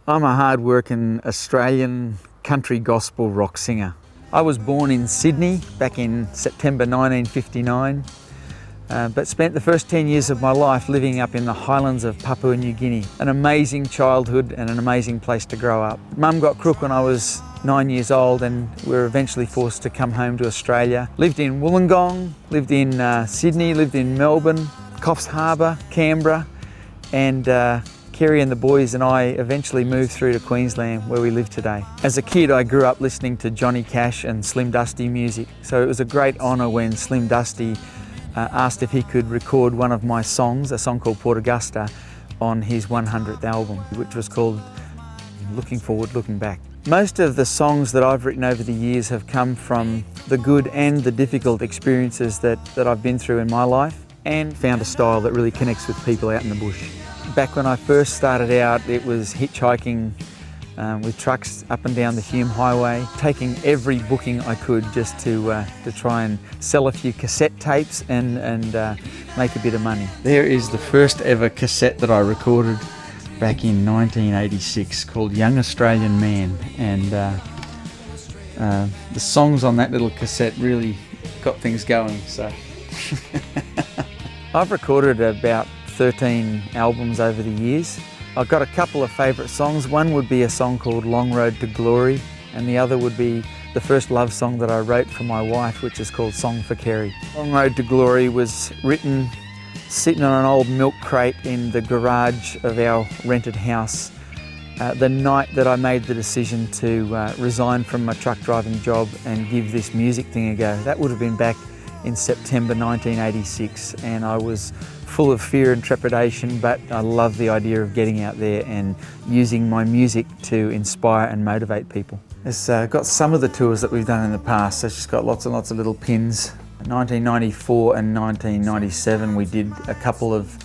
I'm a hard-working Australian country gospel rock singer. I was born in Sydney back in September 1959, but spent the first 10 years of my life living up in the highlands of Papua New Guinea. An amazing childhood and an amazing place to grow up. Mum got crook when I was 9 years old and we were eventually forced to come home to Australia. Lived in Wollongong, lived in Sydney, lived in Melbourne, Coffs Harbour, Canberra, and Kerry and the boys and I eventually moved through to Queensland where we live today. As a kid I grew up listening to Johnny Cash and Slim Dusty music, so it was a great honour when Slim Dusty asked if he could record one of my songs, a song called Port Augusta, on his 100th album, which was called Looking Forward, Looking Back. Most of the songs that I've written over the years have come from the good and the difficult experiences that I've been through in my life, and found a style that really connects with people out in the bush. Back when I first started out, it was hitchhiking with trucks up and down the Hume Highway, taking every booking I could just to try and sell a few cassette tapes and make a bit of money. There is the first ever cassette that I recorded back in 1986 called Young Australian Man, and the songs on that little cassette really got things going. So I've recorded about 13 albums over the years. I've got a couple of favourite songs. One would be a song called Long Road to Glory, and the other would be the first love song that I wrote for my wife, which is called Song for Kerry. Long Road to Glory was written sitting on an old milk crate in the garage of our rented house the night that I made the decision to resign from my truck driving job and give this music thing a go. That would have been back in September 1986, and I was full of fear and trepidation, but I love the idea of getting out there and using my music to inspire and motivate people. It's got some of the tours that we've done in the past, so it's just got lots and lots of little pins. In 1994 and 1997 we did a couple of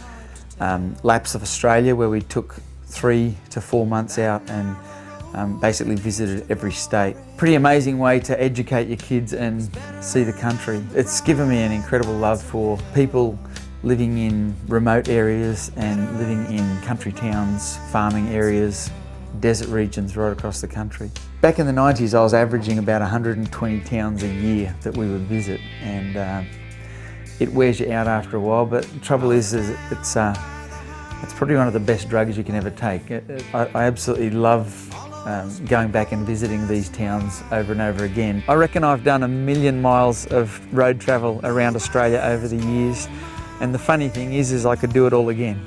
laps of Australia where we took 3 to 4 months out and basically visited every state. Pretty amazing way to educate your kids and see the country. It's given me an incredible love for people living in remote areas and living in country towns, farming areas, desert regions right across the country. Back in the 90s I was averaging about 120 towns a year that we would visit, and it wears you out after a while, but the trouble is it's probably one of the best drugs you can ever take. I absolutely love going back and visiting these towns over and over again. I reckon I've done 1 million miles of road travel around Australia over the years, and the funny thing is I could do it all again.